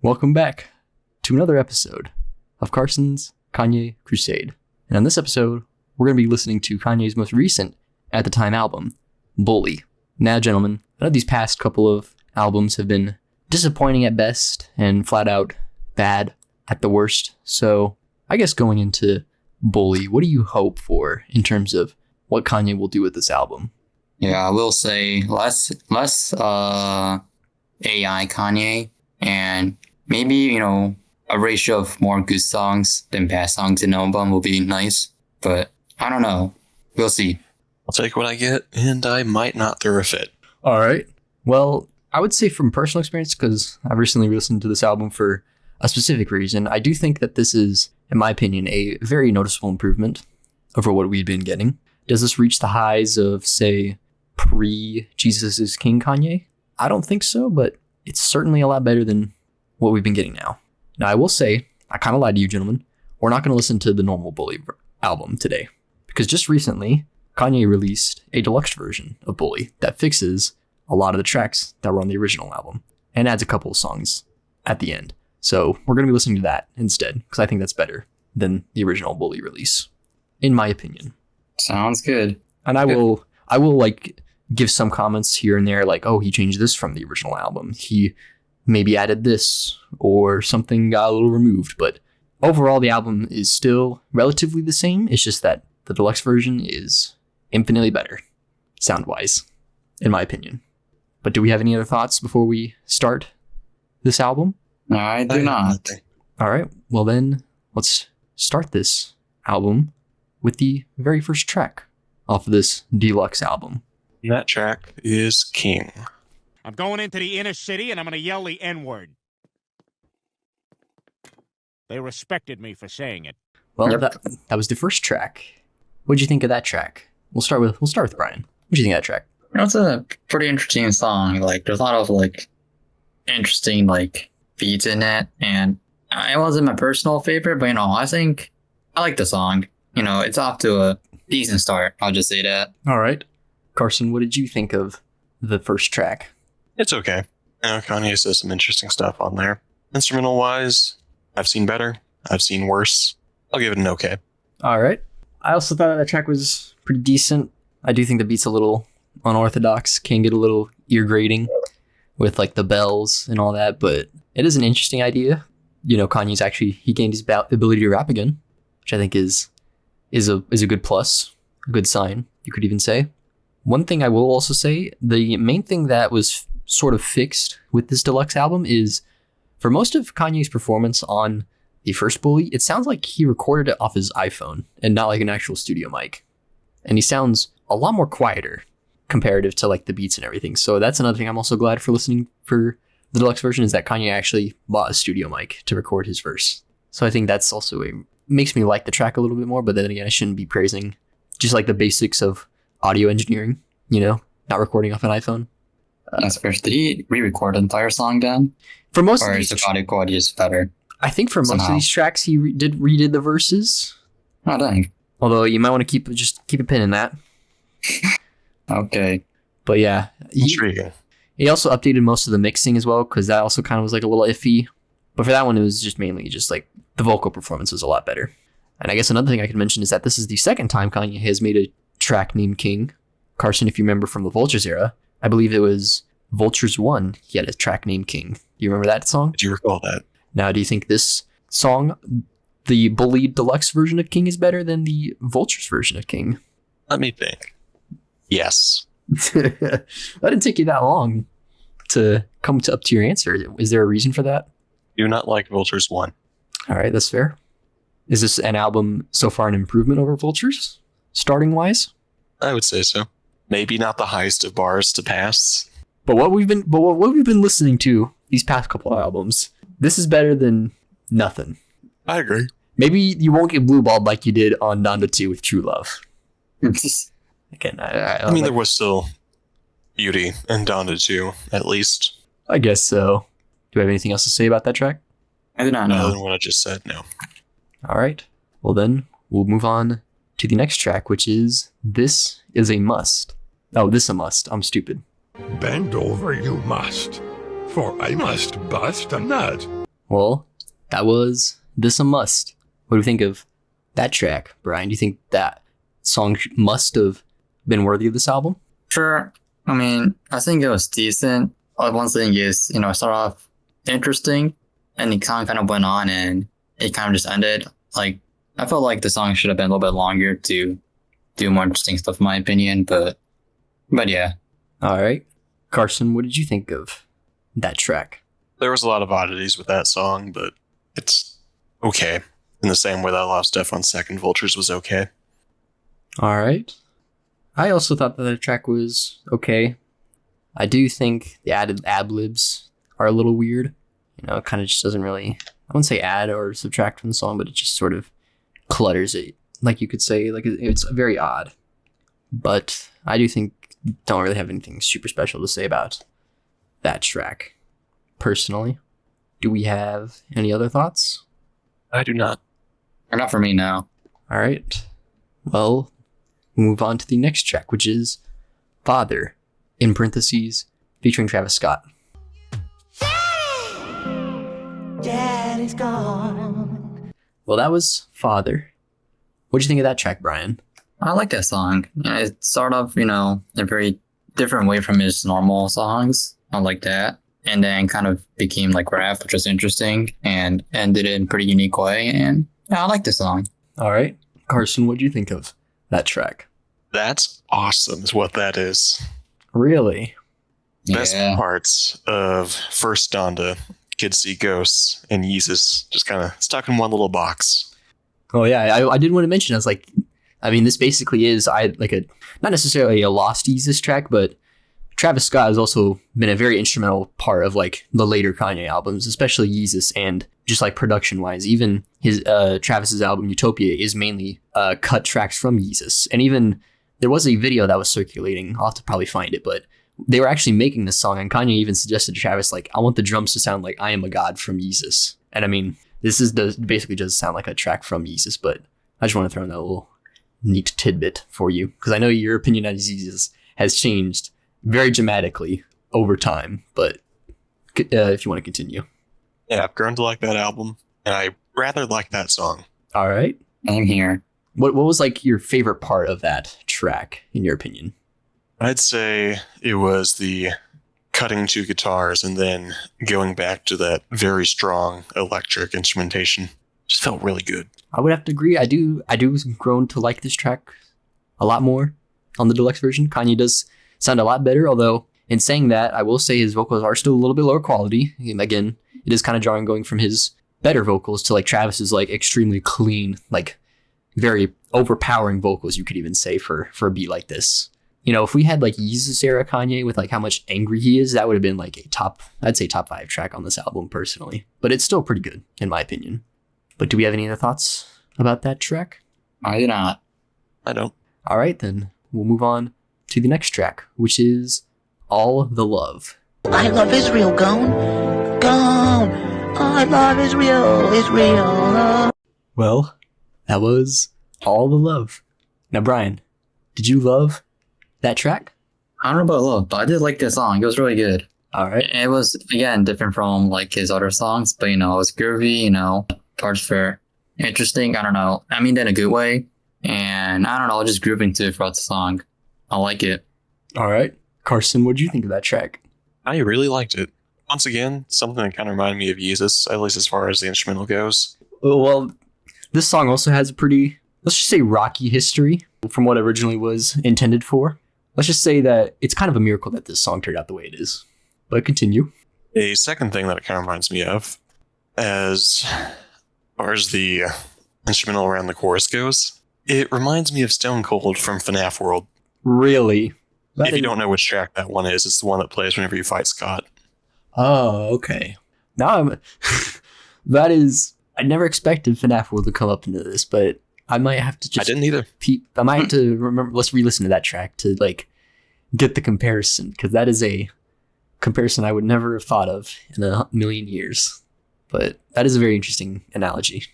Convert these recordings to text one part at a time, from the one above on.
Welcome back to another episode of Carson's Kanye Crusade. And on this episode, we're going to be listening to Kanye's most recent, at the time, album, Bully. Now, gentlemen, I know these past couple of albums have been disappointing at best and flat out bad at the worst. So I guess going into Bully, what do you hope for in terms of what Kanye will do with this album? Yeah, I will say less AI Kanye, and maybe, a ratio of more good songs than bad songs in the album will be nice. But I don't know. We'll see. I'll take what I get, and I might not throw a fit. All right. Well, I would say from personal experience, because I've recently listened to this album for a specific reason, I do think that this is, in my opinion, a very noticeable improvement over what we'd been getting. Does this reach the highs of, say, pre-Jesus is King Kanye? I don't think so, but it's certainly a lot better than what we've been getting now. Now, I will say, I kind of lied to you, gentlemen. We're not going to listen to the normal Bully album today, because just recently, Kanye released a deluxe version of Bully that fixes a lot of the tracks that were on the original album and adds a couple of songs at the end. So we're going to be listening to that instead, because I think that's better than the original Bully release, in my opinion. Sounds good. And I will like give some comments here and there, like, oh, he changed this from the original album. He maybe added this, or something got a little removed. But overall, the album is still relatively the same. It's just that the deluxe version is infinitely better, sound-wise, in my opinion. But do we have any other thoughts before we start this album? No, I do not. All right. Well, then, let's start this album with the very first track off of this deluxe album. And that track is King. I'm going into the inner city and I'm going to yell the N-word. They respected me for saying it. Well, Yep. that was the first track. What'd you think of that track? We'll start with Brian. What'd you think of that track? It's a pretty interesting song. Like, there's a lot of interesting beats in it, and it wasn't my personal favorite, but I think I like the song. It's off to a decent start. I'll just say that. All right. Carson, what did you think of the first track? It's okay. Kanye says some interesting stuff on there. Instrumental-wise, I've seen better. I've seen worse. I'll give it an okay. All right. I also thought that track was pretty decent. I do think the beat's a little unorthodox, can get a little ear grating with the bells and all that, but it is an interesting idea. Kanye's he gained his ability to rap again, which I think is a good plus, a good sign, you could even say. One thing I will also say, the main thing that was sort of fixed with this deluxe album is, for most of Kanye's performance on the first Bully, it sounds like he recorded it off his iPhone and not like an actual studio mic. And he sounds a lot more quieter comparative to the beats and everything. So that's another thing I'm also glad for listening for the deluxe version, is that Kanye actually bought a studio mic to record his verse. So I think that's also makes me like the track a little bit more, but then again, I shouldn't be praising just the basics of audio engineering, not recording off an iPhone. That's fair. Did he re-record the entire song then? For most or of is these, the audio quality just better? I think for most of these tracks, he redid the verses. Oh, dang. Although you might want to keep a pin in that. Okay. But yeah, he also updated most of the mixing as well, because that also kind of was a little iffy. But for that one, it was just mainly just the vocal performance was a lot better. And I guess another thing I could mention is that this is the second time Kanye has made a track named King. Carson, if you remember from the Vultures era, I believe it was Vultures 1, he had a track named King. Do you remember that song? Do you recall that? Now, do you think this song, the Bully deluxe version of King, is better than the Vultures version of King? Let me think. Yes. That didn't take you that long to come up to your answer. Is there a reason for that? Do not like Vultures 1. All right, that's fair. Is this an album so far an improvement over Vultures, starting wise? I would say so. Maybe not the highest of bars to pass. But what we've been listening to these past couple of albums, this is better than nothing. I agree. Maybe you won't get blueballed like you did on Donda 2 with True Love. Again, I mean, there was still beauty in Donda 2, at least. I guess so. Do you have anything else to say about that track? I do not know. Other than what I just said, no. All right. Well, then we'll move on to the next track, which is This Is a Must. Oh, this a must. I'm stupid. Bend over you must, for I must bust a nut. Well, that was This a Must. What do you think of that track, Brian? Do you think that song must have been worthy of this album? Sure. I mean, I think it was decent. One thing is, it started off interesting and it kind of went on and it kind of just ended. Like, I felt like the song should have been a little bit longer to do more interesting stuff, in my opinion. But yeah. All right. Carson, what did you think of that track? There was a lot of oddities with that song, but it's okay. In the same way that Lost Stuff on Second Vultures was okay. All right. I also thought that the track was okay. I do think the added ad-libs are a little weird. It kind of just doesn't really, I wouldn't say add or subtract from the song, but it just sort of clutters it. Like you could say, like it's very odd. But I do think, don't really have anything super special to say about that track, personally. Do we have any other thoughts? I do not. Or not for me now. All right. Well, we'll move on to the next track, which is Father, in parentheses, featuring Travis Scott. Daddy's gone. Well, that was Father. What'd you think of that track, Brian? I like that song. It started off, a very different way from his normal songs. I like that. And then kind of became like rap, which was interesting and ended it in a pretty unique way. And yeah, I like the song. All right. Carson, what'd you think of that track? That's awesome is what that is. Really? Best parts of First Donda, Kids See Ghosts, and Yeezus just kind of stuck in one little box. Oh, yeah. I did want to mention, I was like, this basically is not necessarily a Lost Yeezus track, but Travis Scott has also been a very instrumental part of like the later Kanye albums, especially Yeezus, and just like production wise, even his Travis's album Utopia is mainly cut tracks from Yeezus. And even there was a video that was circulating. I'll have to probably find it, but they were actually making this song, and Kanye even suggested to Travis, like, I want the drums to sound like I Am a God from Yeezus. And this basically does sound like a track from Yeezus, but I just want to throw in that little neat tidbit for you, because I know your opinion on Yeezus has changed very dramatically over time, but if you want to continue. Yeah, I've grown to like that album, and I rather like that song. All right. I'm here. What was like your favorite part of that track, in your opinion? I'd say it was the cutting two guitars and then going back to that very strong electric instrumentation. Just felt really good. I would have to agree. I do grown to like this track a lot more on the deluxe version. Kanye does sound a lot better, although in saying that, I will say his vocals are still a little bit lower quality. Again, it is kind of jarring going from his better vocals to like Travis's like extremely clean, like very overpowering vocals, you could even say, for a beat like this. If we had like Yeezus era Kanye with like how much angry he is, that would have been like I'd say top 5 track on this album personally, but it's still pretty good in my opinion. But do we have any other thoughts about that track? I do not. I don't. All right, then we'll move on to the next track, which is All the Love. I love Israel, gone. Gone. I love Israel, Israel. Well, that was All the Love. Now, Brian, did you love that track? I don't know about love, but I did like this song. It was really good. All right. It was, again, different from like his other songs, but it was groovy, parts were interesting. I don't know. I mean, in a good way. And I don't know, just grooving too throughout the song. I like it. All right. Carson, what did you think of that track? I really liked it. Once again, something that kind of reminded me of Yeezus, at least as far as the instrumental goes. Well, this song also has a pretty, let's just say, rocky history from what it originally was intended for. Let's just say that it's kind of a miracle that this song turned out the way it is. But continue. A second thing that it kind of reminds me of, as far as the instrumental around the chorus goes, it reminds me of Stone Cold from FNAF World. Really? If you don't know which track that one is, it's the one that plays whenever you fight Scott. Oh, okay. Now that is, I never expected FNAF World to come up into this, but I might have to just... I didn't either. I might have to remember, let's re-listen to that track to like get the comparison, because that is a comparison I would never have thought of in a million years. But that is a very interesting analogy.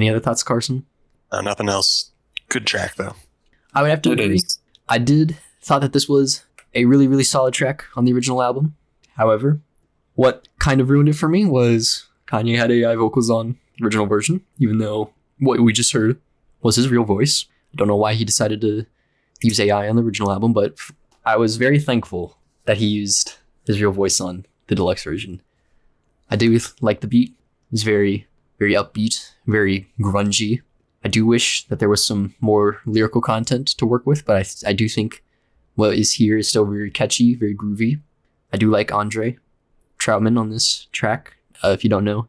Any other thoughts, Carson? Nothing else. Good track though. I would have to It agree. is. I did thought that this was a really, really solid track on the original album. However, what kind of ruined it for me was Kanye had AI vocals on the original version, even though what we just heard was his real voice. I don't know why he decided to use AI on the original album, but I was very thankful that he used his real voice on the deluxe version. I do like the beat. It's very, very upbeat, very grungy. I do wish that there was some more lyrical content to work with, but I do think what is here is still very catchy, very groovy. I do like Andre Troutman on this track. If you don't know,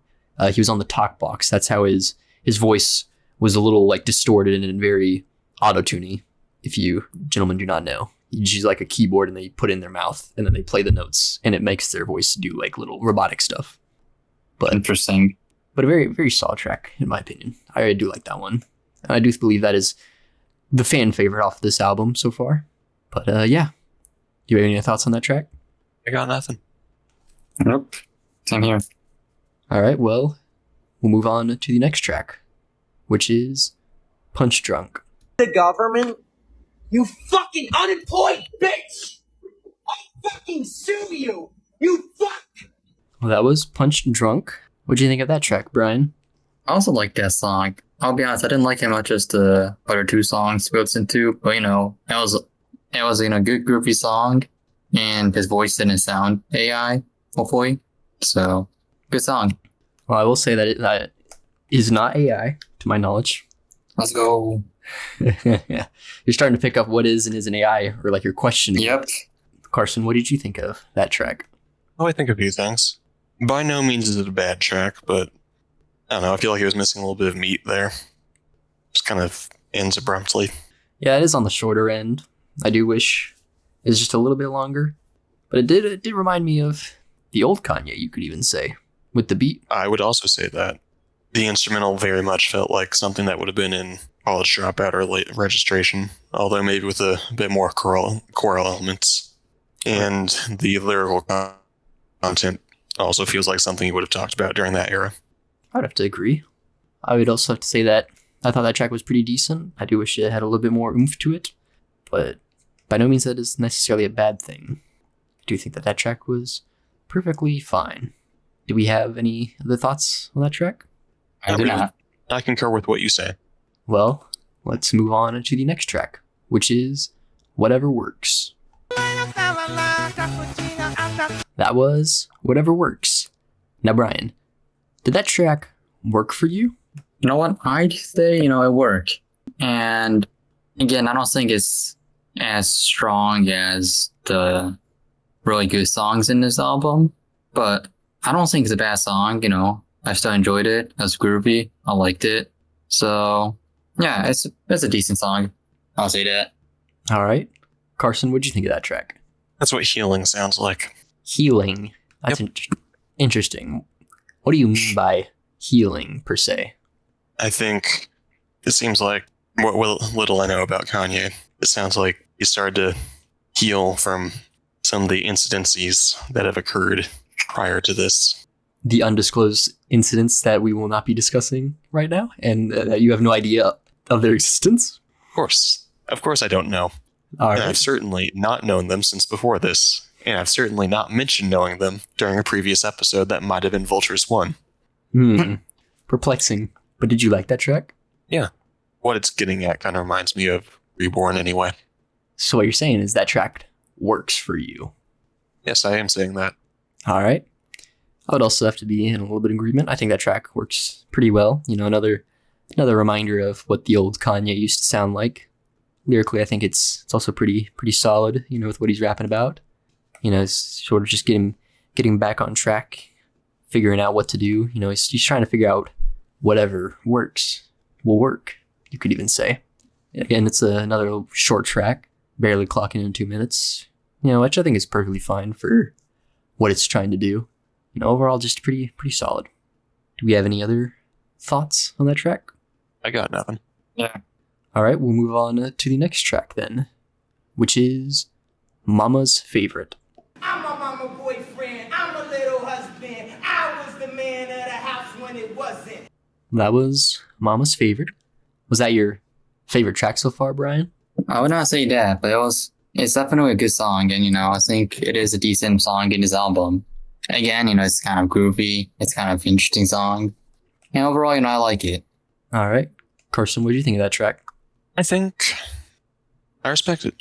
he was on the talk box. That's how his voice was a little like distorted and very auto-tuney. If you gentlemen do not know, you use like a keyboard and they put it in their mouth and then they play the notes and it makes their voice do like little robotic stuff. But Interesting. a very, very solid track, in my opinion. I do like that one. And I do believe that is the fan favorite off this album so far. But yeah. Do you have any thoughts on that track? I got nothing. Nope. Same here. All right, well, we'll move on to the next track, which is Punch Drunk. The government? You fucking unemployed bitch! I'll fucking sue you! You fuck! Well, that was Punch Drunk. What do you think of that track, Brian? I also like that song. I'll be honest, I didn't like it much as the other two songs we listened to, but it was a good groovy song, and his voice didn't sound AI, hopefully. So, good song. Well, I will say that that is not AI, to my knowledge. Let's go. Yeah. You're starting to pick up what is and isn't AI, or like you're questioning. Yep. Carson, what did you think of that track? Oh, I think a few things. By no means is it a bad track, but I don't know. I feel like it was missing a little bit of meat there. Just kind of ends abruptly. Yeah, it is on the shorter end. I do wish it was just a little bit longer, but it did remind me of the old Kanye, you could even say, with the beat. I would also say that the instrumental very much felt like something that would have been in College Dropout or Late Registration, although maybe with a bit more choral elements. And the lyrical content also feels like something you would have talked about during that era. I'd have to agree. I would also have to say that I thought that track was pretty decent. I do wish it had a little bit more oomph to it, but by no means that is necessarily a bad thing. I do think that that track was perfectly fine. Do we have any other thoughts on that track? I do not. I concur with what you say. Well, let's move on to the next track, which is Whatever Works. That was Whatever Works. Now, Brian, did that track work for you? You know what? I'd say, it worked. And again, I don't think it's as strong as the really good songs in this album, but I don't think it's a bad song, I still enjoyed it. It was groovy. I liked it. So, yeah, it's a decent song. I'll say that. All right. Carson, what'd you think of that track? That's what healing sounds like. Healing. That's interesting. What do you mean by healing, per se? I think it seems like what little I know about Kanye, it sounds like he started to heal from some of the incidences that have occurred prior to this. The undisclosed incidents that we will not be discussing right now, and that you have no idea of their existence? Of course I don't know. All And right. I've certainly not known them since before this. And I've certainly not mentioned knowing them during a previous episode that might have been Vultures 1. Perplexing. But did you like that track? Yeah. What it's getting at kind of reminds me of Reborn anyway. So what you're saying is that track works for you. Yes, I am saying that. All right. I would also have to be in a little bit of agreement. I think that track works pretty well. Another reminder of what the old Kanye used to sound like. Lyrically, I think it's also pretty solid, with what he's rapping about. It's sort of just getting back on track, figuring out what to do. He's trying to figure out whatever works will work, you could even say. Again, it's another short track, barely clocking in 2 minutes, which I think is perfectly fine for what it's trying to do. Overall, just pretty solid. Do we have any other thoughts on that track? I got nothing. Yeah. All right, we'll move on to the next track then, which is Mama's Favorite. I'm a mama boyfriend. I'm a little husband. I was the man of the house when it wasn't. That was Mama's Favorite. Was that your favorite track so far, Brian? I would not say that, but it's definitely a good song, and I think it is a decent song in this album. Again, it's kind of groovy, it's kind of interesting song, and overall, I like it. All right. Carson, what do you think of that track? I think I respect it.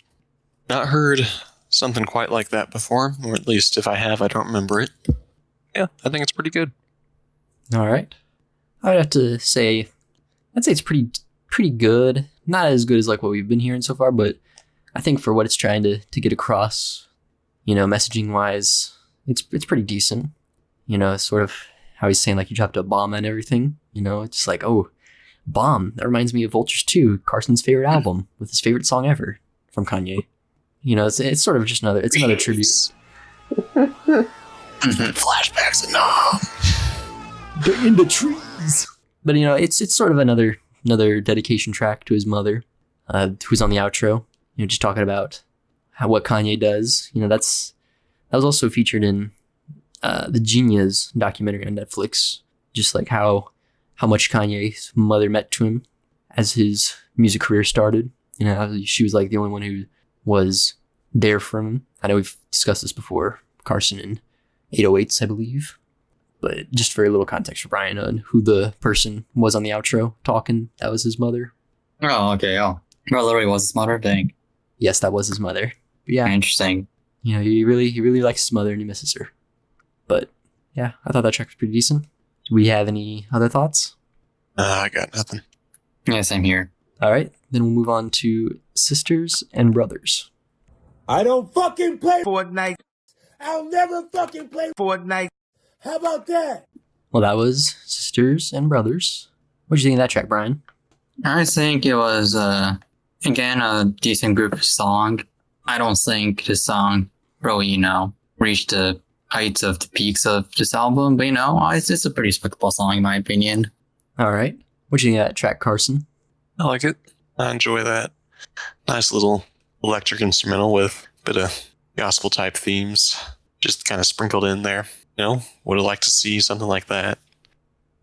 Not heard something quite like that before, or at least if I have, I don't remember it. Yeah, I think it's pretty good. All right. I would have to say, I'd say it's pretty good. Not as good as like what we've been hearing so far, but I think for what it's trying to get across, messaging wise, it's pretty decent. Sort of how he's saying like you dropped a bomb and everything. It's like, oh, bomb. That reminds me of Vultures 2, Carson's favorite album with his favorite song ever from Kanye. It's sort of just another tribute. Flashbacks and no. They're in the trees. But it's sort of another dedication track to his mother, who's on the outro. Just talking about what Kanye does. That was also featured in the Genius documentary on Netflix. Just like how much Kanye's mother meant to him as his music career started. She was like the only one who was there for him. I know we've discussed this before, Carson and 808s, I believe. But just very little context for Brian on who the person was on the outro talking. That was his mother. Oh, okay. Oh, well, literally was his mother. Dang. Yes, that was his mother. But yeah, Interesting. he really likes his mother and he misses her. But yeah, I thought that track was pretty decent. Do we have any other thoughts? I got nothing. Yeah, same here. All right, then we'll move on to Sisters and Brothers. I don't fucking play Fortnite. I'll never fucking play Fortnite. How about that? Well, that was Sisters and Brothers. What did you think of that track, Brian? I think it was, again, a decent group song. I don't think the song really, reached the heights of the peaks of this album, but, it's just a pretty respectable song, in my opinion. All right. What did you think of that track, Carson? I like it. I enjoy that. Nice little electric instrumental with a bit of gospel type themes just kind of sprinkled in there. Would have liked to see something like that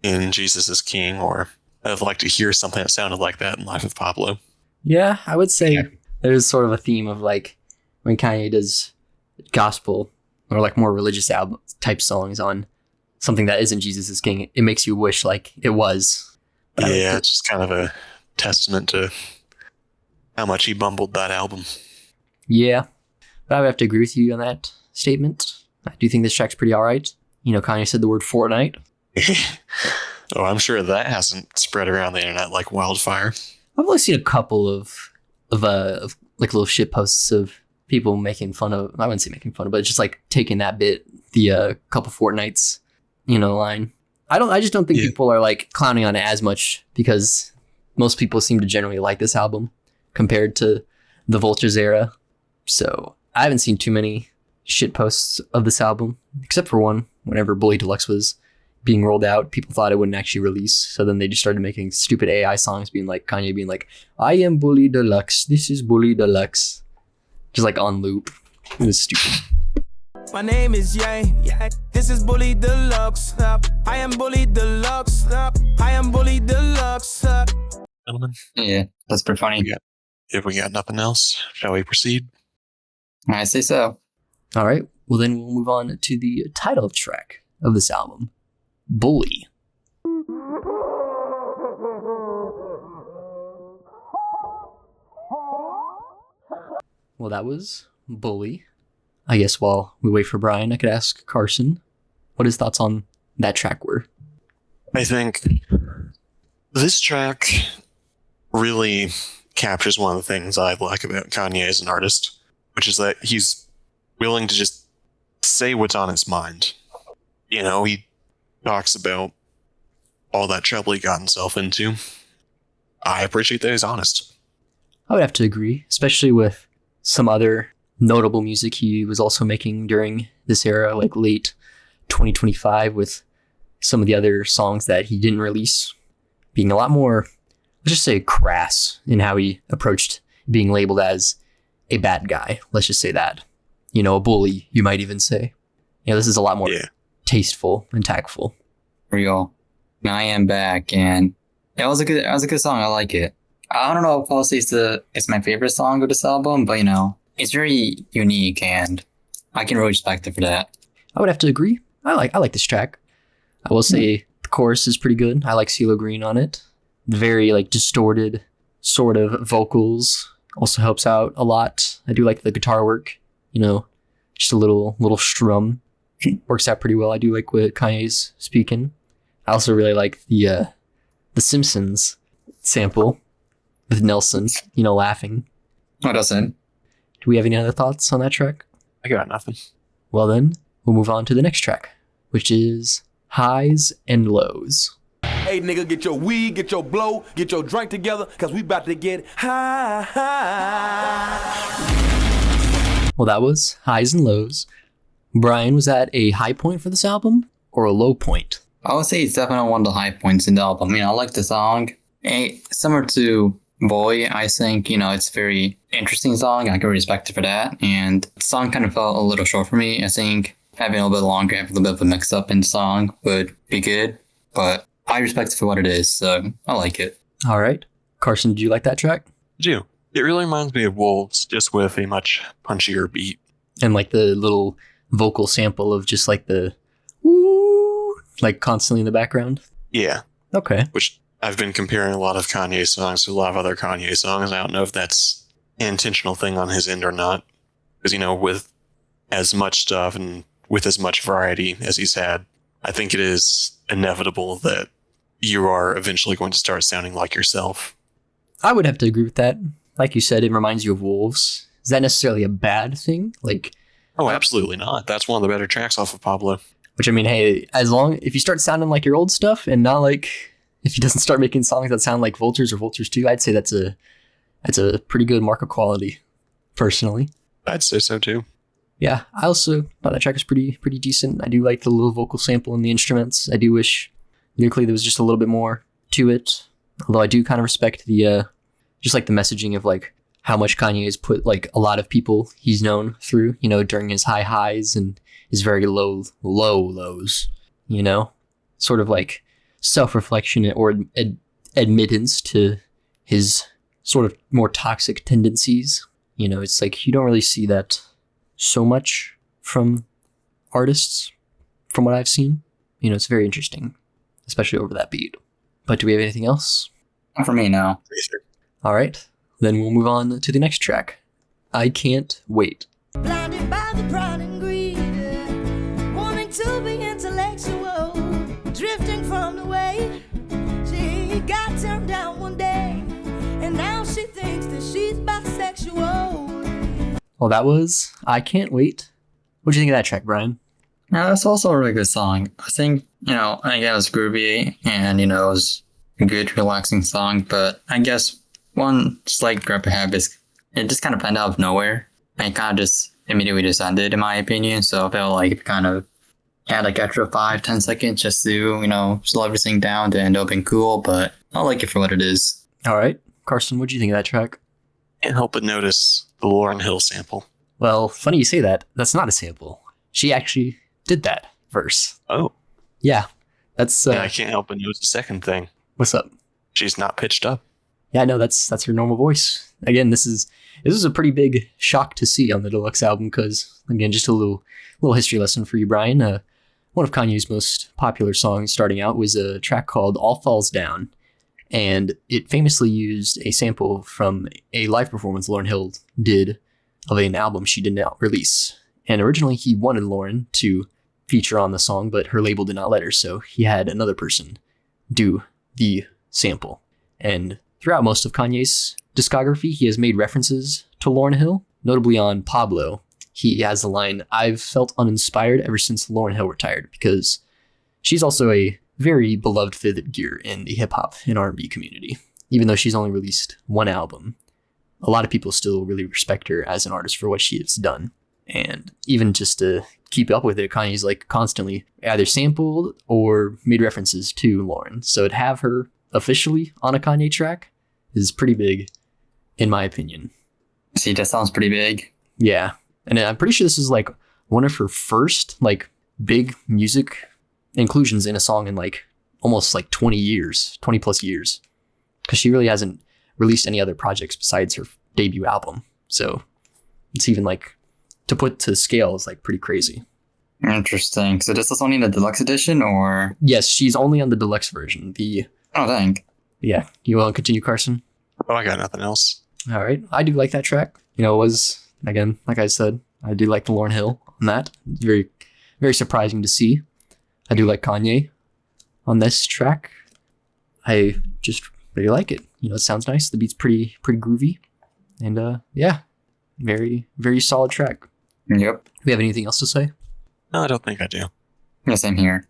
in Jesus is King, or I'd like to hear something that sounded like that in Life of Pablo. Yeah, I would say there's sort of a theme of like when Kanye does gospel or like more religious album type songs on something that isn't Jesus is King, it makes you wish like it was. But yeah, it's just kind of a testament to how much he bumbled that album. Yeah, but I would have to agree with you on that statement. I do think this track's pretty all right. Kanye said the word Fortnite. Oh, I'm sure that hasn't spread around the internet like wildfire. I've only seen a couple of like little shit posts of people making fun of. I wouldn't say making fun of, but just like taking that bit, the couple Fortnites, line. I just don't think people are like clowning on it as much because most people seem to generally like this album compared to the Vultures era. So I haven't seen too many shit posts of this album, except for one. Whenever Bully Deluxe was being rolled out, people thought it wouldn't actually release, so then they just started making stupid AI songs being like Kanye being like, I am Bully Deluxe, this is Bully Deluxe, just like on loop. It was stupid. My name is Yang. This is Bully Deluxe. I am Bully Deluxe. I am Bully Deluxe. Gentlemen, Yeah, that's pretty funny. if we got nothing else, shall we proceed? I say so. All right, well then we'll move on to the title track of this album, Bully. Well, that was Bully. I guess while we wait for Brian, I could ask Carson what his thoughts on that track were. I think this track really captures one of the things I like about Kanye as an artist, which is that he's willing to just say what's on his mind. He talks about all that trouble he got himself into. I appreciate that he's honest. I would have to agree, especially with some other notable music he was also making during this era, like late 2025, with some of the other songs that he didn't release being a lot more, let's just say, crass in how he approached being labeled as a bad guy. Let's just say that. A bully, you might even say. This is a lot more tasteful and tactful. Real. I Am Back, and it was a good song. I like it. I don't know if I'll say it's my favorite song of this album, but it's very unique, and I can really respect it for that. I would have to agree. I like this track. I will say the chorus is pretty good. I like CeeLo Green on it. Very like distorted sort of vocals also helps out a lot. I do like the guitar work. Just a little strum works out pretty well. I do like what Kanye's speaking. I also really like the Simpsons sample with Nelson, laughing. What else? Do we have any other thoughts on that track? I got nothing. Well then, we'll move on to the next track, which is Highs and Lows. Hey nigga, get your weed, get your blow, get your drink together, cause we about to get high. Well, that was Highs and Lows. Brian, was that a high point for this album or a low point? I would say it's definitely one of the high points in the album. I like the song. Similar to Boy, I think, it's a very interesting song. I can respect it for that. And the song kind of felt a little short for me. I think having a little bit longer, having a little bit of a mix up in the song would be good. But I respect it for what it is, so I like it. All right. Carson, did you like that track? I do. It really reminds me of Wolves, just with a much punchier beat. And like the little vocal sample of just like the woo, like constantly in the background? Yeah. Okay. Which I've been comparing a lot of Kanye songs to a lot of other Kanye songs. I don't know if that's an intentional thing on his end or not. Because, with as much stuff and with as much variety as he's had, I think it is inevitable that you are eventually going to start sounding like yourself. I would have to agree with that. Like you said, it reminds you of Wolves. Is that necessarily a bad thing? Oh, absolutely not. That's one of the better tracks off of Pablo. Which, hey, if you start sounding like your old stuff and not like, if he doesn't start making songs that sound like Vultures or Vultures 2, I'd say that's a pretty good mark of quality, personally. I'd say so too. Yeah, I also thought that track was pretty decent. I do like the little vocal sample in the instruments. I do wish lyrically there was just a little bit more to it. Although I do kind of respect the just like the messaging of like how much Kanye has put like a lot of people he's known through, during his high highs and his very low lows, sort of like self-reflection or admittance to his sort of more toxic tendencies. It's like you don't really see that so much from artists, from what I've seen. It's very interesting, especially over that beat. But do we have anything else? Not for me, no. All right, then we'll move on to the next track. I Can't Wait. Blinded by the pride and greed, wanting to be intellectual, drifting from the way. She got turned down one day, and now she thinks that she's bisexual. Well, that was I Can't Wait. What do you think of that track, Brian? Yeah, that's also a really good song. I think, I guess it was groovy and, it was a good, relaxing song, but I guess one slight gripe I have is it just kind of went out of nowhere. And it kind of just immediately just ended, in my opinion. So I felt like it kind of had like extra 5-10 seconds just to, slow everything down to end up being cool, but I like it for what it is. All right. Carson, what do you think of that track? Can't help but notice the Lauryn Hill sample. Well, funny you say that. That's not a sample. She actually did that verse. Oh. Yeah. That's and I can't help but notice the second thing. What's up? She's not pitched up. Yeah, no, that's her normal voice. Again, this is a pretty big shock to see on the deluxe album because, again, just a little history lesson for you, Brian. One of Kanye's most popular songs starting out was a track called All Falls Down, and it famously used a sample from a live performance Lauryn Hill did of an album she did not release. And originally he wanted Lauryn to feature on the song, but her label did not let her, so he had another person do the sample. And throughout most of Kanye's discography, he has made references to Lauryn Hill, notably on Pablo. He has the line, "I've felt uninspired ever since Lauryn Hill retired," because she's also a very beloved figure in the hip-hop and R&B community. Even though she's only released one album, a lot of people still really respect her as an artist for what she has done. And even just to keep up with it, Kanye's like constantly either sampled or made references to Lauryn. So to have her officially on a Kanye track is pretty big, in my opinion. See, that sounds pretty big. Yeah. And I'm pretty sure this is like one of her first like big music inclusions in a song in like almost like 20 plus years, because she really hasn't released any other projects besides her debut album. So it's even like, to put to scale is like pretty crazy. Interesting. So this is only in the deluxe edition, or? Yes, she's only on the deluxe version. Oh, dang. Yeah. You want to continue, Carson? Oh, I got nothing else. All right. I do like that track. You know, it was, again, like I said, I do like the Lauryn Hill on that. It's very, very surprising to see. I do like Kanye on this track. I just really like it. You know, it sounds nice. The beat's pretty groovy. And yeah, very, very solid track. Yep. Do we have anything else to say? No, I don't think I do. Yeah, same here.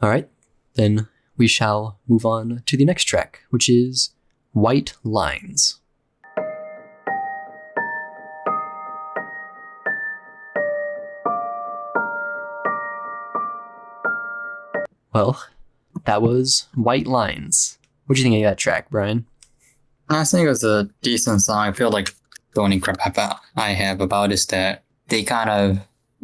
All right. Then we shall move on to the next track, which is White Lines. Well, that was White Lines. What do you think of that track, Brian? I think it was a decent song. I feel like the only crap I have about is that they kind of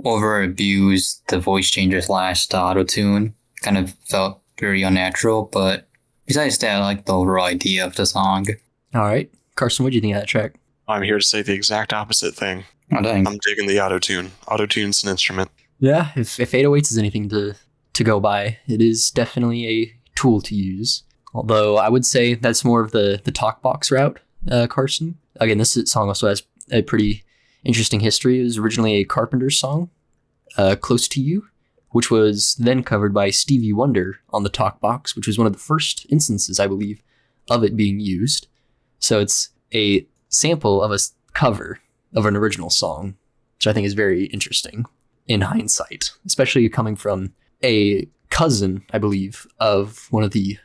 over abused the voice changer / the auto tune. Kind of felt very unnatural, but besides that, I like the overall idea of the song. All right. Carson, what do you think of that track? I'm here to say the exact opposite thing. Oh, dang. I'm digging the auto-tune. Auto-tune's an instrument. Yeah, if 808s is anything to go by, it is definitely a tool to use. Although I would say that's more of the talk box route, Carson. Again, this song also has a pretty interesting history. It was originally a Carpenters song, Close to You, which was then covered by Stevie Wonder on the talk box, which was one of the first instances, I believe, of it being used. So it's a sample of a cover of an original song, which I think is very interesting in hindsight, especially coming from a cousin, I believe, of one of the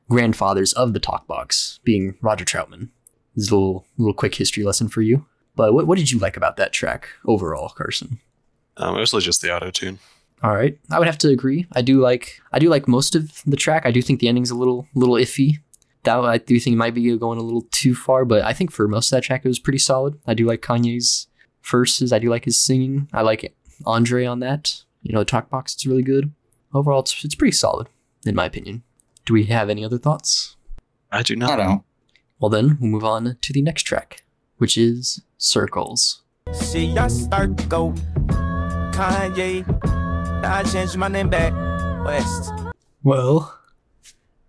grandfathers of the talk box, being Roger Troutman. This is a little quick history lesson for you. But what did you like about that track overall, Carson? Mostly just the auto-tune. All right, I would have to agree. I do like most of the track. I do think the ending's a little iffy. That I do think might be going a little too far, but I think for most of that track it was pretty solid. I do like Kanye's verses. I do like his singing. I like Andre on that. You know, the talk box, it's really good. Overall, it's pretty solid, in my opinion. Do we have any other thoughts? I do not. I don't. Well, then we'll move on to the next track, which is Circles. See, I start to go Kanye. I changed my name back West. Well,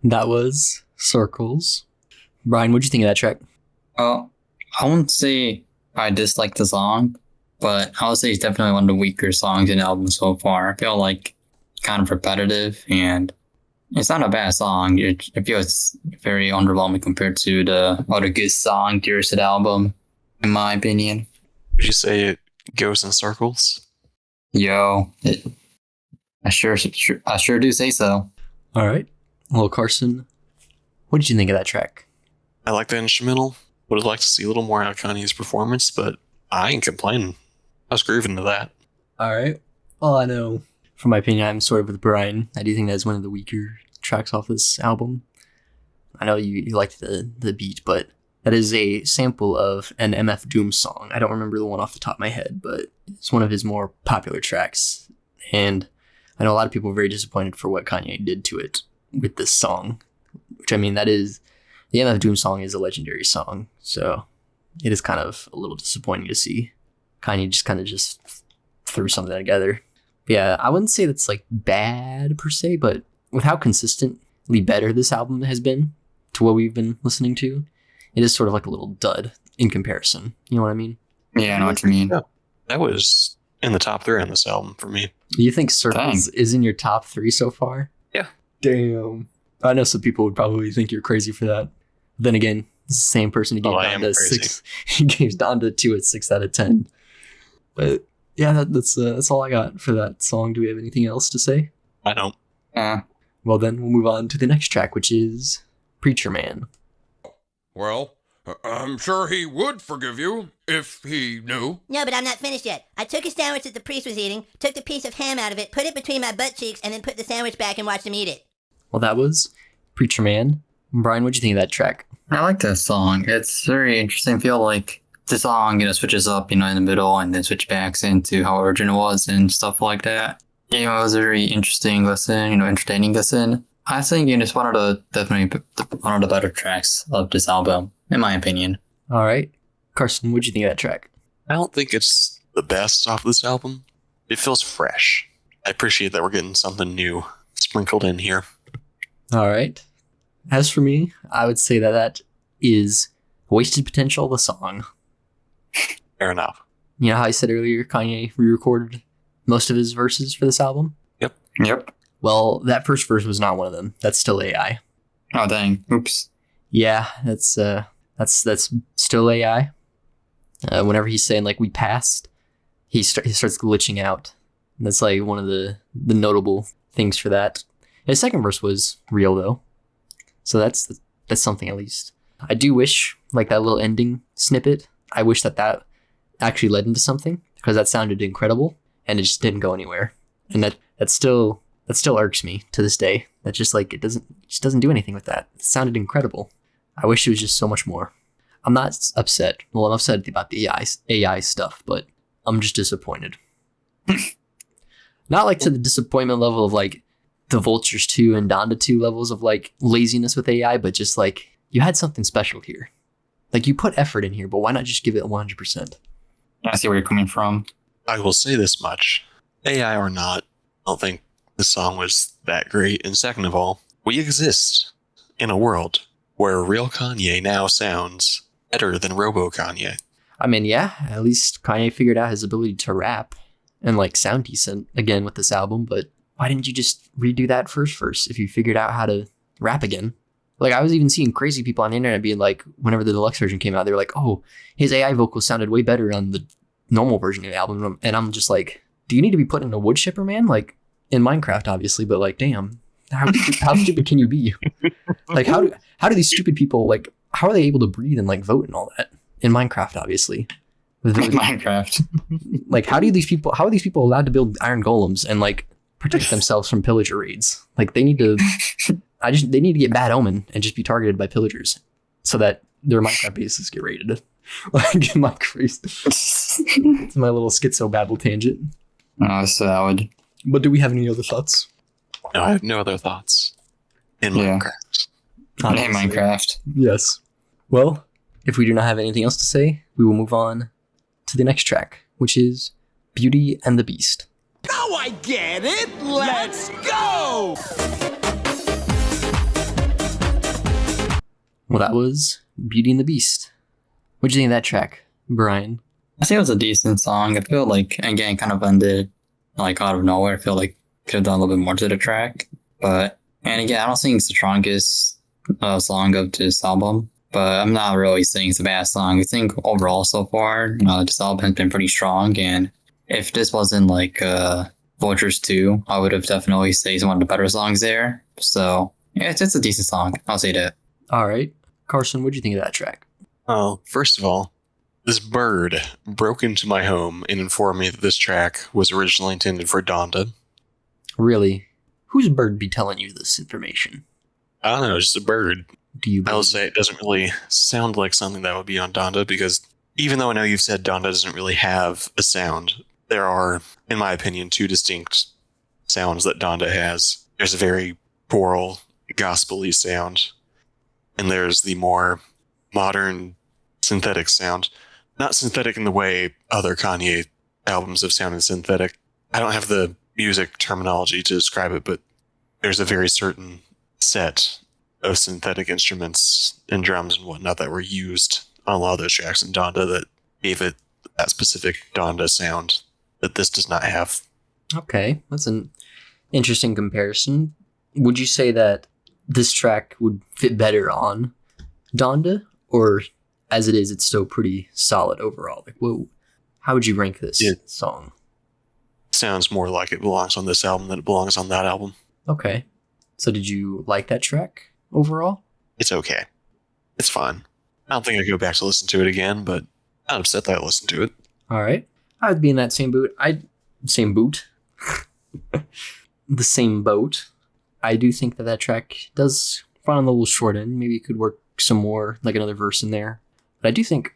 that was Circles. Brian, what'd you think of that track? Well, I wouldn't say I dislike the song, but I would say it's definitely one of the weaker songs in the album so far. I feel like kind of repetitive, and it's not a bad song. I feel it's very underwhelming compared to the other good songs to the album, in my opinion. Would you say it goes in circles? Yo, I sure do say so. All right. Well, Carson, what did you think of that track? I like the instrumental. Would have liked to see a little more out of Kanye's performance, but I ain't complaining. I was grooving to that. All right. Well, I know, from my opinion, I'm sort of with Brian. I do think that's one of the weaker tracks off this album. I know you liked the beat, but that is a sample of an MF Doom song. I don't remember the one off the top of my head, but it's one of his more popular tracks. And I know a lot of people were very disappointed for what Kanye did to it with this song, which, I mean, that is, the MF Doom song is a legendary song. So it is kind of a little disappointing to see Kanye just threw something together. But yeah, I wouldn't say that's like bad per se, but with how consistently better this album has been to what we've been listening to, it is sort of like a little dud in comparison. You know what I mean? Yeah, I know what you mean. Yeah. That was in the top 3 on this album for me. You think Circles is in your top 3 so far? Yeah. Damn. I know some people would probably think you're crazy for that. Then again, it's the same person who gave Donda 6. He gave Donda 2 at 6 out of 10. But yeah, that's all I got for that song. Do we have anything else to say? I don't. Well, then we'll move on to the next track, which is Preacher Man. Well, I'm sure he would forgive you if he knew. No, but I'm not finished yet. I took a sandwich that the priest was eating, took the piece of ham out of it, put it between my butt cheeks, and then put the sandwich back and watched him eat it. Well, that was Preacher Man. Brian, what'd you think of that track? I like that song. It's very interesting. I feel like the song, switches up, in the middle and then switch back into how original was and stuff like that. It was a very interesting listen, entertaining listen. I think it's one of the definitely one of the better tracks of this album, in my opinion. All right. Carson, what'd you think of that track? I don't think it's the best off this album. It feels fresh. I appreciate that we're getting something new sprinkled in here. All right. As for me, I would say that is Wasted Potential, the song. Fair enough. You know how I said earlier Kanye re-recorded most of his verses for this album? Yep. Well, that first verse was not one of them. That's still AI. Oh, dang. Oops. Yeah, that's still AI. Whenever he's saying like we passed, he starts glitching out. And that's like one of the notable things for that. His second verse was real though, so that's something at least. I do wish like that little ending snippet. I wish that actually led into something because that sounded incredible and it just didn't go anywhere. And that still irks me to this day. That just like it just doesn't do anything with that. It sounded incredible. I wish it was just so much more. I'm not upset. Well, I'm upset about the AI stuff, but I'm just disappointed. Not like to the disappointment level of like the Vultures 2 and Donda 2 levels of like laziness with AI, but just like you had something special here. Like you put effort in here, but why not just give it 100%? I see where you're coming from. I will say this much. AI or not, I don't think the song was that great. And second of all, we exist in a world where real Kanye now sounds better than Robo Kanye. I mean, yeah, at least Kanye figured out his ability to rap and like sound decent again with this album, but why didn't you just redo that first verse if you figured out how to rap again? Like I was even seeing crazy people on the internet being like, whenever the deluxe version came out, they were like, oh, his AI vocals sounded way better on the normal version of the album. And I'm just like, do you need to be put in a wood chipper, man? Like in Minecraft, obviously, but like, damn, how stupid can you be? Like how do these stupid people, like, how are they able to breathe and like vote and all that in Minecraft, obviously? With Minecraft. Like, how are these people allowed to build iron golems and like protect themselves from pillager raids? Like they need to, they need to get Bad Omen and just be targeted by pillagers so that their Minecraft bases get raided. Like, am I crazy? It's my little schizo babble tangent. Oh, so that would. But do we have any other thoughts? No, I have no other thoughts. In Minecraft. In Minecraft. Yes. Well, if we do not have anything else to say, we will move on to the next track, which is Beauty and the Beast. Now I get it. Let's go. Well, that was Beauty and the Beast. What'd you think of that track, Brian? I think it was a decent song. I feel like, again, kind of ended like out of nowhere. I feel like could have done a little bit more to the track. But, and again, I don't think it's the strongest song of this album. But I'm not really saying it's a bad song. I think overall so far, this album has been pretty strong. And if this wasn't like Vultures 2, I would have definitely said it's one of the better songs there. So, yeah, it's a decent song. I'll say that. All right. Carson, what'd you think of that track? Oh, first of all, this bird broke into my home and informed me that this track was originally intended for Donda. Really? Whose bird be telling you this information? I don't know, just a bird. Do you? I will say it doesn't really sound like something that would be on Donda because even though I know you've said Donda doesn't really have a sound, there are, in my opinion, two distinct sounds that Donda has. There's a very choral, gospel-y sound, and there's the more modern synthetic sound. Not synthetic in the way other Kanye albums have sounded synthetic. I don't have the music terminology to describe it, but there's a very certain set of synthetic instruments and drums and whatnot that were used on a lot of those tracks in Donda that gave it that specific Donda sound that this does not have. Okay, that's an interesting comparison. Would you say that this track would fit better on Donda, or as it is, it's still pretty solid overall? Like, how would you rank this song? Sounds more like it belongs on this album than it belongs on that album. Okay. So did you like that track overall? It's okay. It's fine. I don't think I'd go back to listen to it again, but I'm not upset that I listened to it. All right. I would be in that same boot. The same boat. I do think that track does run on the little short end. Maybe it could work some more, like another verse in there. But I do think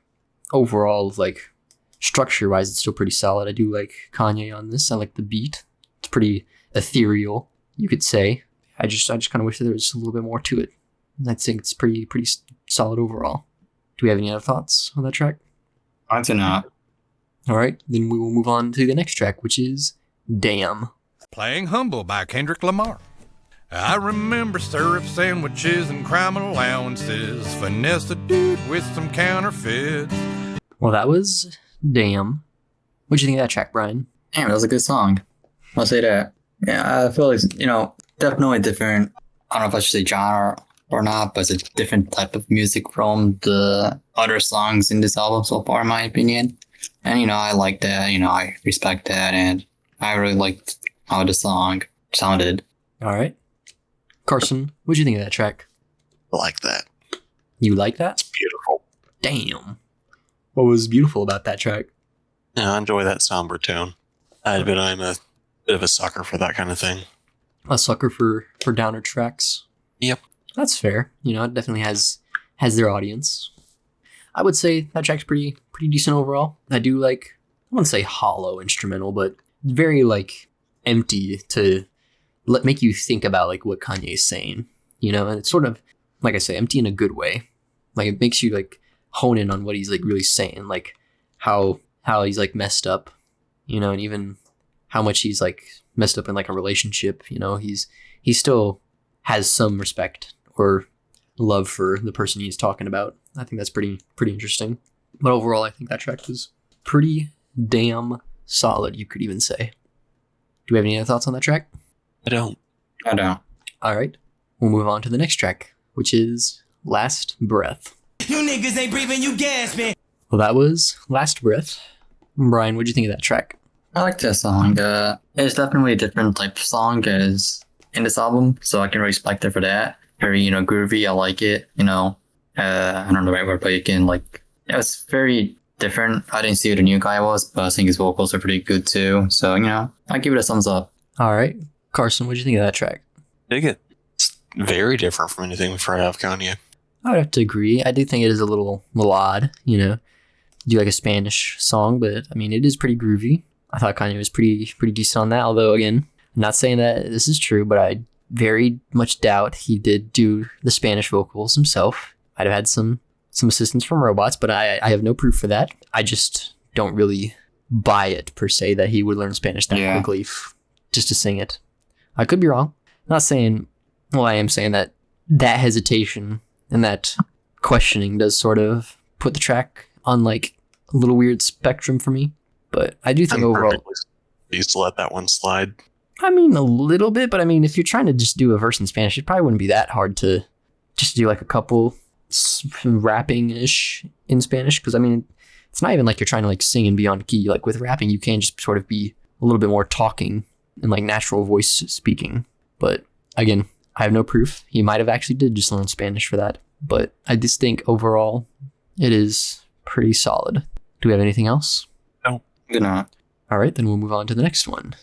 overall, like structure-wise, it's still pretty solid. I do like Kanye on this. I like the beat. It's pretty ethereal, you could say. I just kind of wish that there was a little bit more to it. I think it's pretty solid overall. Do we have any other thoughts on that track? I do not. All right, then we will move on to the next track, which is Damn. Playing Humble by Kendrick Lamar. I remember syrup sandwiches and crime allowances. Finesse a dude with some counterfeits. Well, that was Damn. What'd you think of that track, Brian? Damn, that was a good song. I'll say that. Yeah, I feel like, definitely different. I don't know if I should say genre or not, but it's a different type of music from the other songs in this album so far, in my opinion. And, I like that. I respect that. And I really liked how the song sounded. All right. Carson, what'd you think of that track? I like that. You like that? It's beautiful. Damn. What was beautiful about that track? Yeah, I enjoy that somber tone. I admit I'm a bit of a sucker for that kind of thing. A sucker for downer tracks? Yep. That's fair. It definitely has their audience. I would say that track's pretty decent overall. I do like, I wouldn't say hollow instrumental, but very empty to make you think about what Kanye's saying, and it's sort of, like I say, empty in a good way. It makes you hone in on what he's really saying, how he's messed up, and even how much he's messed up in a relationship. He still has some respect or love for the person he's talking about. I think that's pretty interesting. But overall, I think that track was pretty damn solid, you could even say. Do we have any other thoughts on that track? I don't. All right. We'll move on to the next track, which is Last Breath. You niggas ain't breathing, you gasping. Well, that was Last Breath. Brian, what'd you think of that track? I like that song. It's definitely a different type of song as in this album, so I can respect it for that. Very, groovy. I like it. I don't know the right word, but it's very different. I didn't see who the new guy was, but I think his vocals are pretty good too. So, I give it a thumbs up. All right. Carson, what'd you think of that track? Dig it. It's very different from anything we've heard out of Kanye. I would have to agree. I do think it is a little odd, do a Spanish song, but it is pretty groovy. I thought Kanye was pretty decent on that. Although, again, I'm not saying that this is true, but I very much doubt he did do the Spanish vocals himself. I'd have had some assistance from robots, but I have no proof for that. I just don't really buy it per se that he would learn Spanish that quickly just to sing it. I could be wrong. I'm not saying, well, I am saying that hesitation and that questioning does sort of put the track on a little weird spectrum for me. But I do think overall, used to let that one slide. a little bit, but if you're trying to just do a verse in Spanish, it probably wouldn't be that hard to just do a couple rapping-ish in Spanish. Because it's not even you're trying to sing and be on key. With rapping, you can just sort of be a little bit more talking and natural voice speaking. But again, I have no proof. He might have actually did just learn Spanish for that. But I just think overall, it is pretty solid. Do we have anything else? No. Do not. All right, then we'll move on to the next one,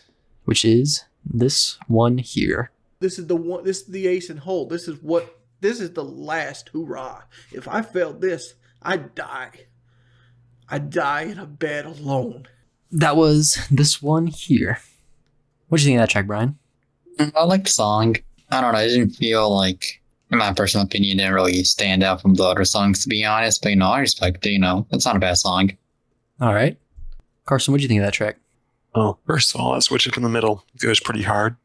which is this one here. This is the one. This is the ace in hole. This is the last hurrah. If I failed this, I'd die. I'd die in a bed alone. That was this one here. What do you think of that track, Brian? I like the song. I don't know. I didn't feel in my personal opinion, it didn't really stand out from the other songs, to be honest. But, I respect it. It's not a bad song. All right. Carson, what do you think of that track? Oh, first of all, that switch up in the middle goes pretty hard.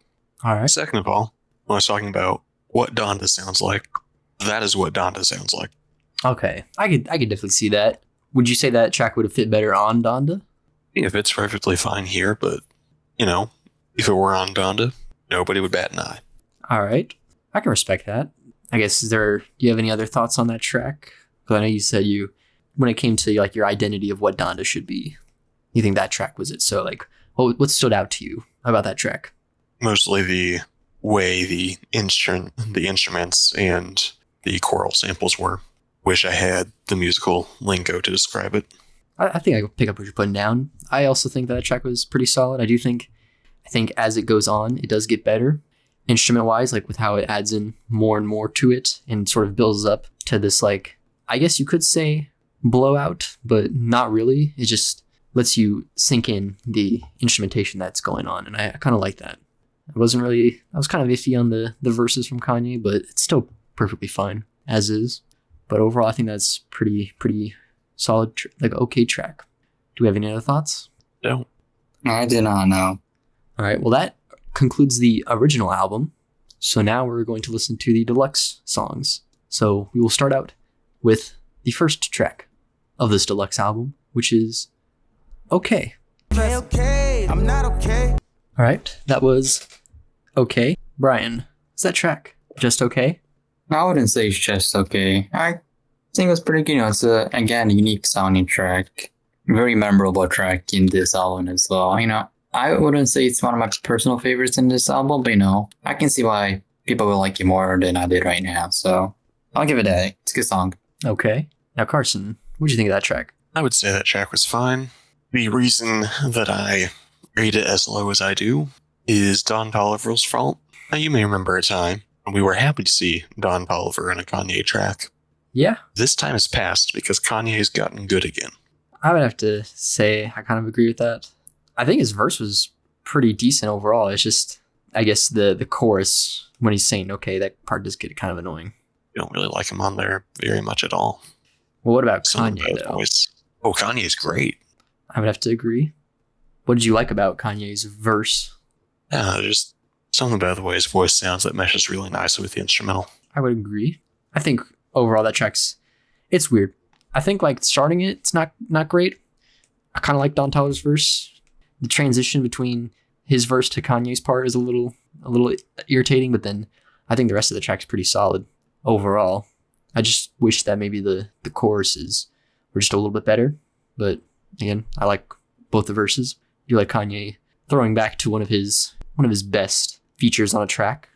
All right. Second of all, when I was talking about what Donda sounds like, that is what Donda sounds like. Okay. I could definitely see that. Would you say that track would have fit better on Donda? Yeah, it fits perfectly fine here, but, if it were on Donda, nobody would bat an eye. All right. I can respect that. I guess, do you have any other thoughts on that track? Because I know you said when it came to your identity of what Donda should be, you think that track was it. So what stood out to you about that track? Mostly the way the instruments and the choral samples were. Wish I had the musical lingo to describe it. I think I can pick up what you're putting down. I also think that track was pretty solid. I think as it goes on, it does get better. Instrument-wise, with how it adds in more and more to it and sort of builds up to this, I guess you could say blowout, but not really. It just lets you sink in the instrumentation that's going on, and I kind of like that. I was kind of iffy on the verses from Kanye, but it's still perfectly fine as is. But overall, I think that's pretty solid, okay track. Do we have any other thoughts? No. I do not know. All right, well, that concludes the original album. So now we're going to listen to the deluxe songs. So we will start out with the first track of this deluxe album, which is Okay. Okay, I'm not okay. All right, that was Okay. Brian, is that track just okay? I wouldn't say it's just okay. I think it was pretty good. It's again, a unique sounding track. Very memorable track in this album as well. I wouldn't say it's one of my personal favorites in this album, but I can see why people will like it more than I did right now. So I'll give it a. It's a good song. Okay. Now, Carson, what do you think of that track? I would say that track was fine. The reason that I rate it as low as I do is Don Toliver's fault. Now, you may remember a time when we were happy to see Don Toliver in a Kanye track. Yeah. This time has passed because Kanye's gotten good again. I would have to say I kind of agree with that. I think his verse was pretty decent overall. It's just, I guess, the chorus, when he's saying okay, that part does get kind of annoying. You don't really like him on there very much at all. Well, what about Kanye, though? Oh, Kanye's great. I would have to agree. What did you like about Kanye's verse? Yeah, just something about the way his voice sounds that meshes really nicely with the instrumental. I would agree. I think overall that it's weird. I think starting it's not great. I kind of like Don Toliver's verse. The transition between his verse to Kanye's part is a little irritating, but then I think the rest of the track's pretty solid overall. I just wish that maybe the choruses were just a little bit better. But again, I like both the verses. I do like Kanye throwing back to one of his best features on a track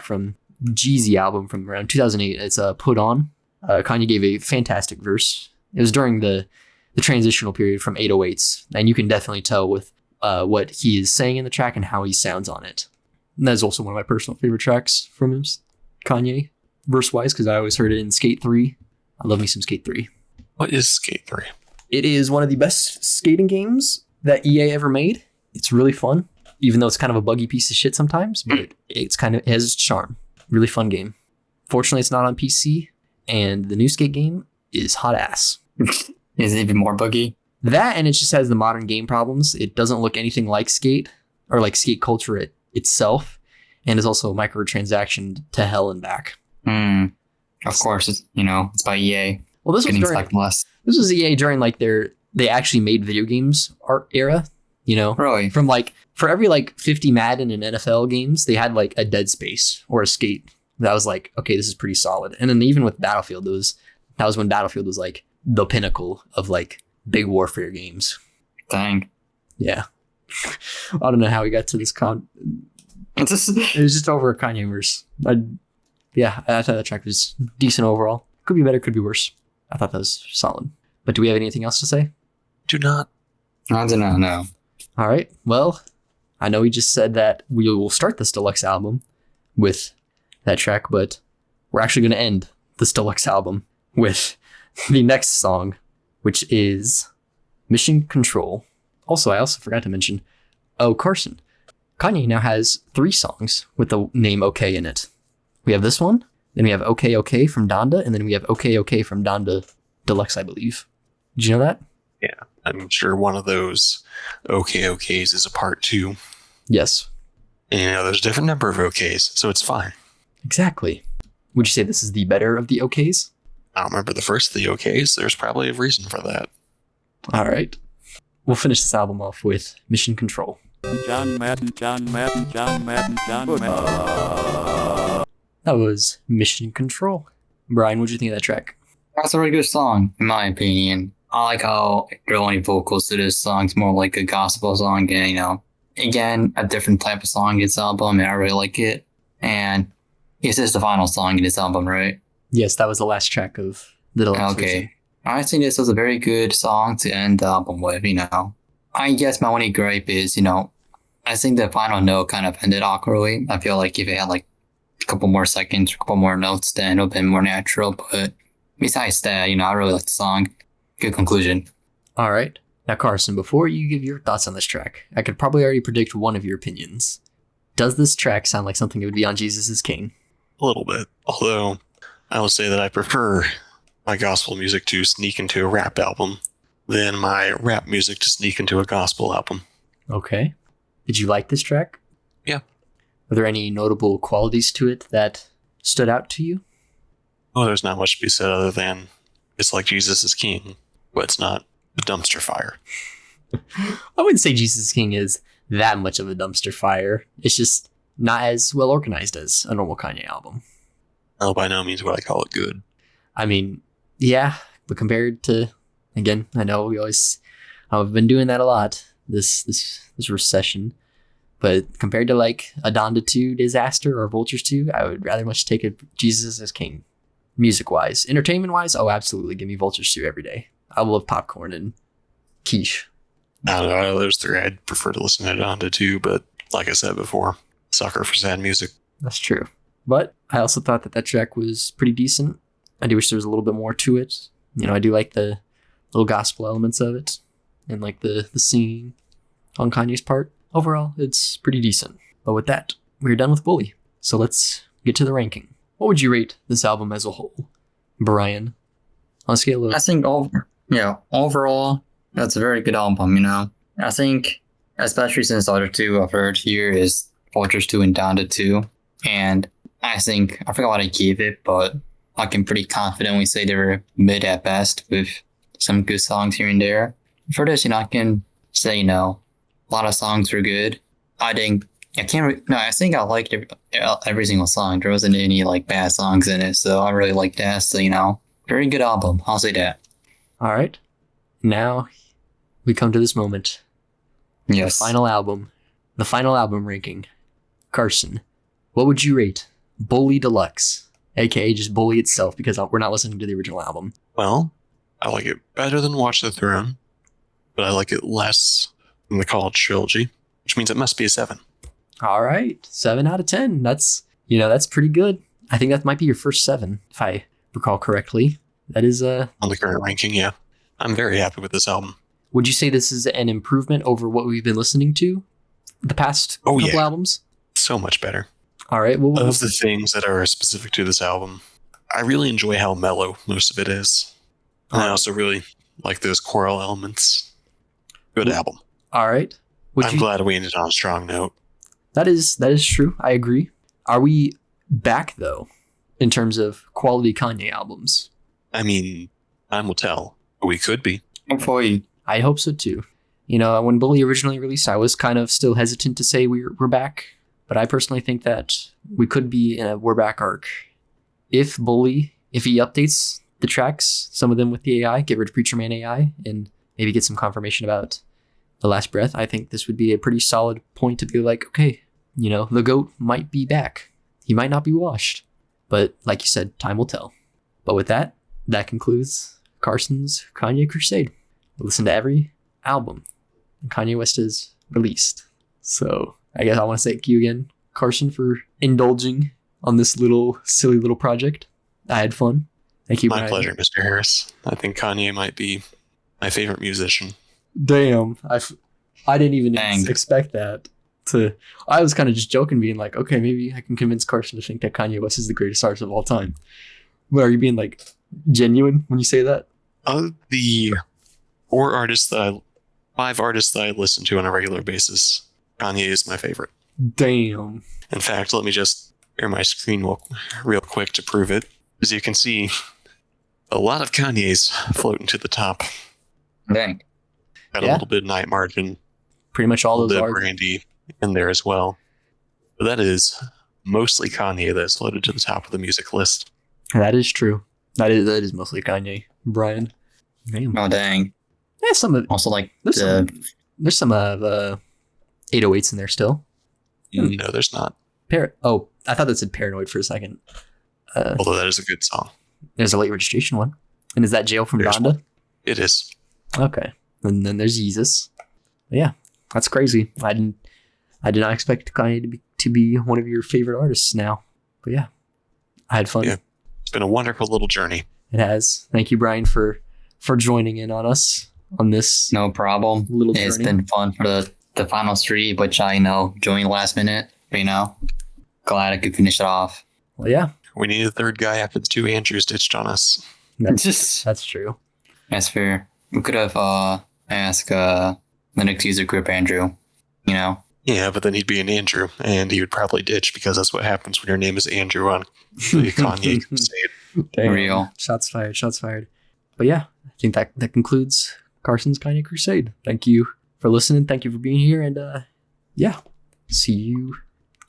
from Jeezy album from around 2008. It's Put On. Kanye gave a fantastic verse. It was during the transitional period from 808s, and you can definitely tell with what he is saying in the track and how he sounds on it. And that is also one of my personal favorite tracks from him, Kanye, verse-wise, because I always heard it in Skate 3. I love me some Skate 3. What is Skate 3? It is one of the best skating games that EA ever made. It's really fun, even though it's kind of a buggy piece of shit sometimes, but it has its charm. Really fun game. Fortunately, it's not on PC, and the new Skate game is hot ass. Is it even more buggy? That, and it just has the modern game problems. It doesn't look anything like Skate, or like Skate culture itself, and is also microtransaction to hell and back. Of course, it's by EA. Well, this was EA during they actually made video games art era, Really? From for every 50 Madden and NFL games, they had a Dead Space or a Skate. That was okay, this is pretty solid. And then even with Battlefield, that was when Battlefield was the pinnacle of big warfare games. Dang. Yeah. I don't know how we got to this it was just over a Kanye verse. I thought that track was decent overall. Could be better, could be worse. I thought that was solid. But do we have anything else to say? Do not. I do not know. All right. Well, I know we just said that we will start this deluxe album with that track, but we're actually going to end this deluxe album with the next song, which is Mission Control. Also, I also forgot to mention, Carson. Kanye now has 3 songs with the name OK in it. We have this one, then we have OK OK from Donda, and then we have OK OK from Donda Deluxe, I believe. Did you know that? Yeah, I'm sure one of those OK OKs is a part 2. Yes. And there's a different number of OKs, so it's fine. Exactly. Would you say this is the better of the OKs? I don't remember the first of the OKs. There's probably a reason for that. All right. We'll finish this album off with Mission Control. John Madden. That was Mission Control. Brian, what did you think of that track? That's a really good song, in my opinion. I like how there are only vocals to this song. It's more like a gospel song, and again, a different type of song in this album, and I really like it. And this is the final song in this album, right? Yes, that was the last track of the deluxe version. I think this was a very good song to end the album with, I guess my only gripe is, I think the final note kind of ended awkwardly. I feel like if it had a couple more seconds, a couple more notes, then it would have been more natural. But besides that, I really like the song. Good conclusion. All right. Now, Carson, before you give your thoughts on this track, I could probably already predict one of your opinions. Does this track sound like something that would be on Jesus is King? A little bit. Although, I will say that I prefer my gospel music to sneak into a rap album than my rap music to sneak into a gospel album. Okay. Did you like this track? Yeah. Were there any notable qualities to it that stood out to you? Oh, there's not much to be said other than it's like Jesus is King, but it's not a dumpster fire. I wouldn't say Jesus is King is that much of a dumpster fire. It's just not as well organized as a normal Kanye album. Oh, by no means would I call it good. I mean, yeah, but compared to, again, I know I've been doing that a lot this recession, but compared to like a Donda 2 Disaster or Vultures 2, I would rather much take a Jesus as King. Music wise, entertainment wise, oh, absolutely, give me Vultures 2 every day. I love popcorn and quiche. I don't know, out of those three, I'd prefer to listen to Donda 2, but like I said before, sucker for sad music. That's true. But I also thought that track was pretty decent. I do wish there was a little bit more to it. You know, I do like the little gospel elements of it and like the singing on Kanye's part. Overall, it's pretty decent. But with that, we're done with Bully. So let's get to the ranking. What would you rate this album as a whole, Brian? On a scale of... I think overall, that's a very good album, you know. I think, especially since the other two I've heard here is Vultures 2 and Donda 2. And I think, I forgot what I gave it, but I can pretty confidently say they were mid at best with some good songs here and there. For this, you know, I can say, you know, a lot of songs were good. I think I liked every single song. There wasn't any like bad songs in it, so I really liked that. So, you know, very good album. I'll say that. All right. Now we come to this moment. Yes. The final album ranking. Carson, what would you rate Bully Deluxe, aka just Bully itself, because we're not listening to the original album? Well, I like it better than Watch the Throne, but I like it less than the College Trilogy, which means it must be a 7. All right, 7 out of 10. That's pretty good. I think that might be your first 7, if I recall correctly. That is on the current ranking, yeah. I'm very happy with this album. Would you say this is an improvement over what we've been listening to the past couple albums? So much better. All right. Well, of the things that are specific to this album, I really enjoy how mellow most of it is. And I also really like those choral elements. Good album. All right. I'm glad we ended on a strong note. That is true. I agree. Are we back, though, in terms of quality Kanye albums? I mean, time will tell. We could be. Hopefully. I hope so, too. You know, when Bully originally released, I was kind of still hesitant to say we're back. But I personally think that we could be in a we're back arc. If he updates the tracks, some of them with the AI, get rid of Preacher Man AI, and maybe get some confirmation about The Last Breath, I think this would be a pretty solid point to be like, okay, you know, the GOAT might be back. He might not be washed. But like you said, time will tell. But with that concludes Carson's Kanye Crusade. Listen to every album Kanye West has released. So I guess I want to thank you again, Carson, for indulging on this silly little project. I had fun. Thank you, My Brian. pleasure, Mr. Harris. I think Kanye might be my favorite musician. Damn. I didn't even expect that. I was kind of just joking, being like, okay, maybe I can convince Carson to think that Kanye West is the greatest artist of all time. But are you being like genuine when you say that? Of the 5 artists that I listen to on a regular basis, Kanye is my favorite. Damn. In fact, let me just share my screen real quick to prove it. As you can see, a lot of Kanye's floating to the top. Dang. Got a little bit of Night Margin. Pretty much all those are. Brandy in there as well. But that is mostly Kanye that's floated to the top of the music list. That is true. That is mostly Kanye. Brian. Damn. Oh, dang. Yeah, some of also like there's some of 808s in there still. No, there's not. I thought that said Paranoid for a second. Although that is a good song. There's a late registration one. And is that Jail from Donda? It is. Okay. And then there's Jesus. But yeah, that's crazy. I did not expect Kanye to be one of your favorite artists now. But yeah, I had fun. Yeah. It's been a wonderful little journey. It has. Thank you, Brian, for joining in on us on this. No problem. Little journey. It's been fun for the final 3, which I joined last minute. But, glad I could finish it off. Well, yeah, We need a third guy after the 2 Andrews ditched on us. that's true. That's fair. We could have asked Linux user group Andrew, Yeah, but then he'd be an Andrew, and he would probably ditch because that's what happens when your name is Andrew on the Kanye Crusade. Damn. Real. Shots fired. But yeah, I think that concludes Carson's Kanye Crusade. Thank you for listening. Thank you for being here. And yeah, see you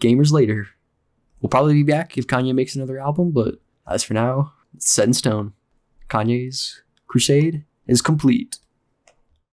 gamers later. We'll probably be back if Kanye makes another album. But as for now, it's set in stone. Kanye's Crusade is complete.